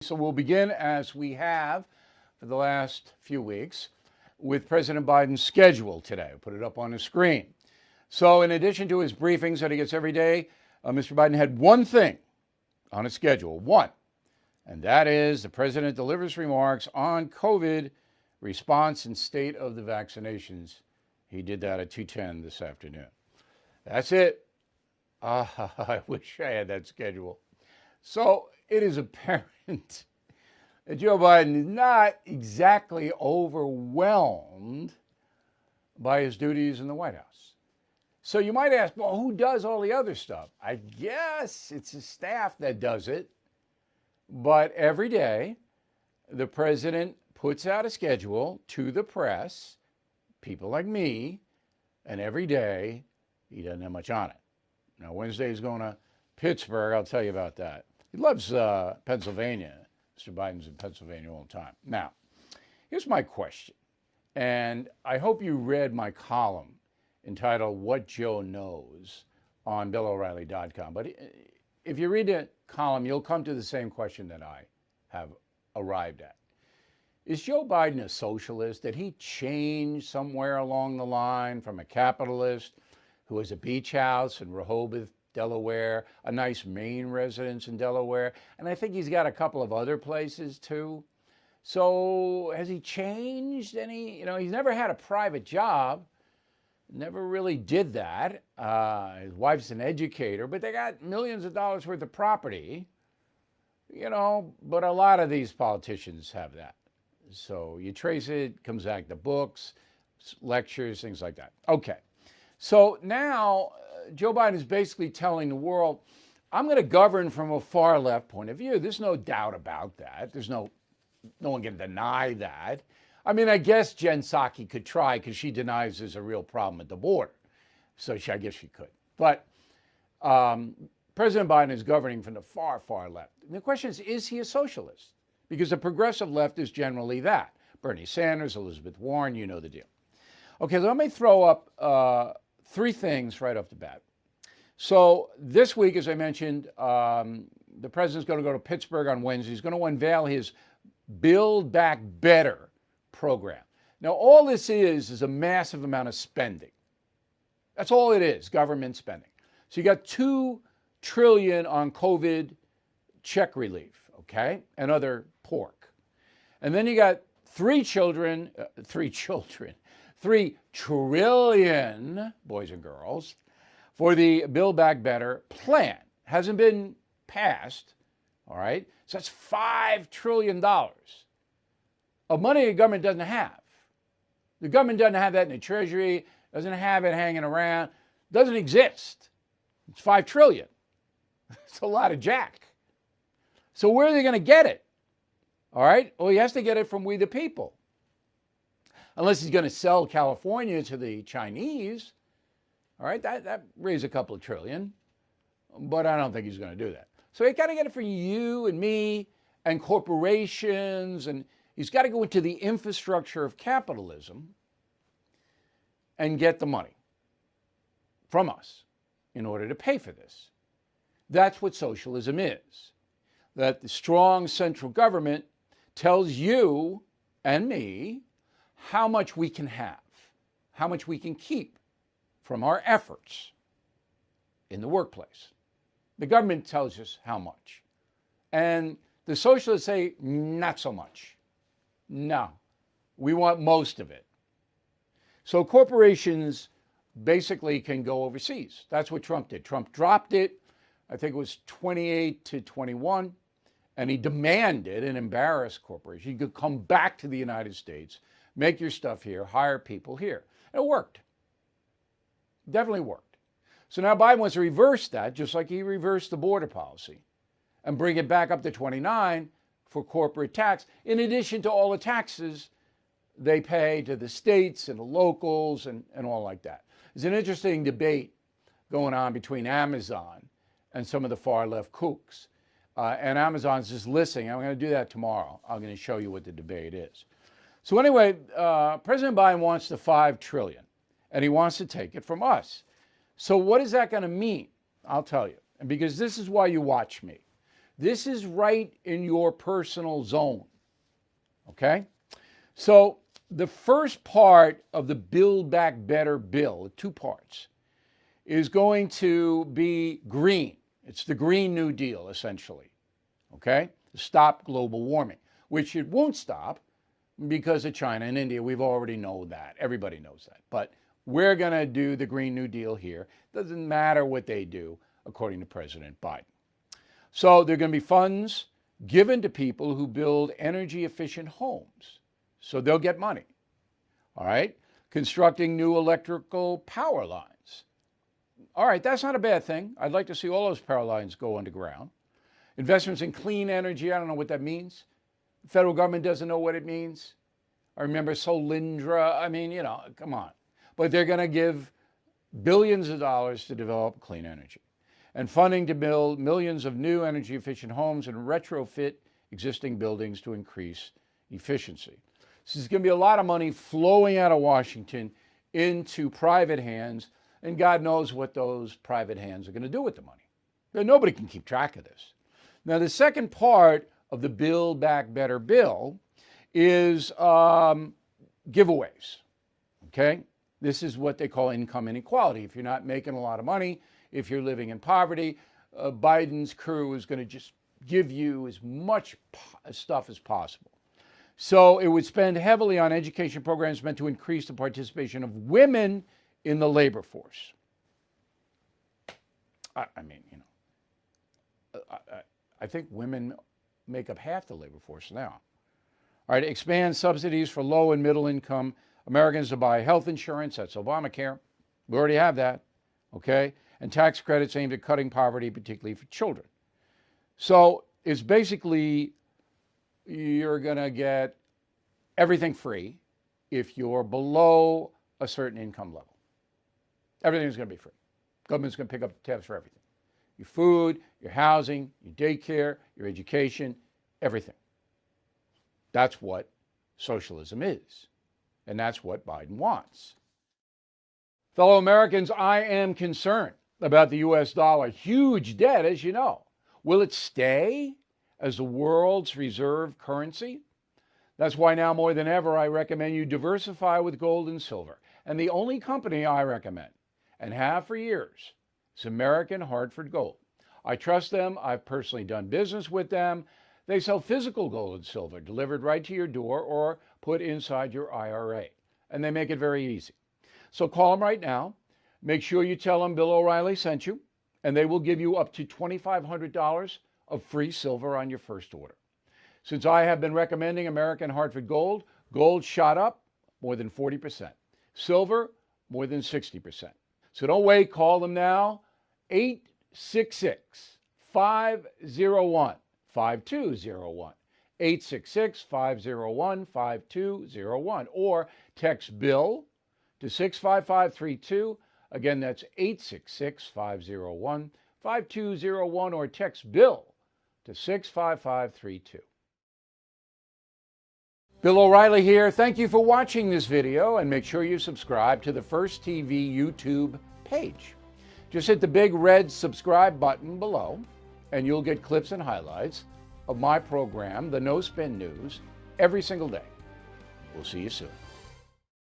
So we'll begin, as we have for the last few weeks, with President Biden's schedule today. I'll put it up on the screen. So in addition to his briefings that he gets every day, Mr. Biden had one thing on his schedule, one, and that is the president delivers remarks on COVID response and state of the vaccinations. He did that at 2:10 this afternoon. That's it. I wish I had that schedule. So it is apparent that Joe Biden is not exactly overwhelmed by his duties in the White House. So you might ask, well, who does all the other stuff? I guess it's his staff that does it. But every day, the president puts out a schedule to the press, people like me, and every day he doesn't have much on it. Now, Wednesday he's going to Pittsburgh. I'll tell you about that. He loves Pennsylvania. Mr. Biden's in Pennsylvania all the time. Now, here's my question. And I hope you read my column entitled What Joe Knows on BillO'Reilly.com. But if you read the column, you'll come to the same question that I have arrived at. Is Joe Biden a socialist? Did he change somewhere along the line from a capitalist who has a beach house in Rehoboth, Delaware, a nice Maine residence in Delaware, and I think he's got a couple of other places too. So has he changed any? He's never had a private job, never really did that. His wife's an educator, but they got millions of dollars worth of property, but a lot of these politicians have that. So you trace it, comes back to books, lectures, things like that. Okay. So now Joe Biden is basically telling the world, I'm going to govern from a far left point of view. There's no doubt about that. There's no one can deny that. I mean, I guess Jen Psaki could try because she denies there's a real problem at the border. So I guess she could. But President Biden is governing from the far, far left. And the question is he a socialist? Because the progressive left is generally that. Bernie Sanders, Elizabeth Warren, you know the deal. Okay, let me throw up three things right off the bat. So this week, as I mentioned, the president's going to go to Pittsburgh on Wednesday. He's going to unveil his Build Back Better program. Now, all this is a massive amount of spending. That's all it is, government spending. So you got $2 trillion on COVID check relief, okay, and other pork. And then you got 3 trillion, boys and girls, for the Build Back Better plan. Hasn't been passed, all right? So that's $5 trillion of money the government doesn't have. The government doesn't have that in the Treasury, doesn't have it hanging around, doesn't exist. It's $5 trillion. It's a lot of jack. So where are they going to get it? All right? Well, he has to get it from we the people. Unless he's going to sell California to the Chinese, all right, that raised a couple of trillion, but I don't think he's going to do that. So he's got to get it for you and me and corporations, and he's got to go into the infrastructure of capitalism and get the money from us in order to pay for this. That's what socialism is. That the strong central government tells you and me how much we can have, how much we can keep from our efforts in the workplace. The government tells us how much. And the socialists say, not so much. No, we want most of it. So corporations basically can go overseas. That's what Trump did. Trump dropped it, I think it was 28 to 21, and he demanded and embarrassed corporations. You could come back to the United States, make your stuff here, hire people here. And it worked. Definitely worked. So now Biden wants to reverse that, just like he reversed the border policy, and bring it back up to 29 for corporate tax, in addition to all the taxes they pay to the states and the locals and all like that. There's an interesting debate going on between Amazon and some of the far left kooks. And Amazon's just listening. I'm going to do that tomorrow. I'm going to show you what the debate is. So anyway, President Biden wants the $5 trillion, and he wants to take it from us. So what is that going to mean? I'll tell you. And because this is why you watch me. This is right in your personal zone. Okay? So the first part of the Build Back Better bill, 2 parts, is going to be green. It's the Green New Deal, essentially. Okay? Stop global warming, which it won't stop because of China and India. We've already known that. Everybody knows that. But we're going to do the Green New Deal here. Doesn't matter what they do, according to President Biden. So there are going to be funds given to people who build energy efficient homes. So they'll get money. All right? Constructing new electrical power lines. All right, that's not a bad thing. I'd like to see all those power lines go underground. Investments in clean energy, I don't know what that means. The federal government doesn't know what it means. I remember Solindra. I mean, come on. But they're going to give billions of dollars to develop clean energy. And funding to build millions of new energy efficient homes and retrofit existing buildings to increase efficiency. This is going to be a lot of money flowing out of Washington into private hands, and God knows what those private hands are going to do with the money. But nobody can keep track of this. Now, the second part of the Build Back Better bill is giveaways. Okay? This is what they call income inequality. If you're not making a lot of money, if you're living in poverty, Biden's crew is going to just give you as much stuff as possible. So it would spend heavily on education programs meant to increase the participation of women in the labor force. I think women make up half the labor force now. All right, expand subsidies for low and middle income Americans to buy health insurance. That's Obamacare. We already have that. Okay? And tax credits aimed at cutting poverty, particularly for children. So it's basically you're going to get everything free if you're below a certain income level. Everything's going to be free. Government's going to pick up the tabs for everything. Your food, your housing, your daycare, your education, everything. That's what socialism is. And that's what Biden wants. Fellow Americans, I am concerned about the U.S. dollar. Huge debt, as you know. Will it stay as the world's reserve currency? That's why now more than ever, I recommend you diversify with gold and silver. And the only company I recommend, and have for years, is American Hartford Gold. I trust them. I've personally done business with them. They sell physical gold and silver delivered right to your door or put inside your IRA. And they make it very easy. So call them right now. Make sure you tell them Bill O'Reilly sent you, and they will give you up to $2,500 of free silver on your first order. Since I have been recommending American Hartford Gold, gold shot up more than 40%. Silver, more than 60%. So don't wait. Call them now. 866-501-5201. 866-501-5201. Or text Bill to 65532. Again, that's 866-501-5201. Or text Bill to 65532. Bill O'Reilly here. Thank you for watching this video, and make sure you subscribe to the First TV YouTube page. Just hit the big red subscribe button below, and you'll get clips and highlights of my program, The No Spin News, every single day. We'll see you soon.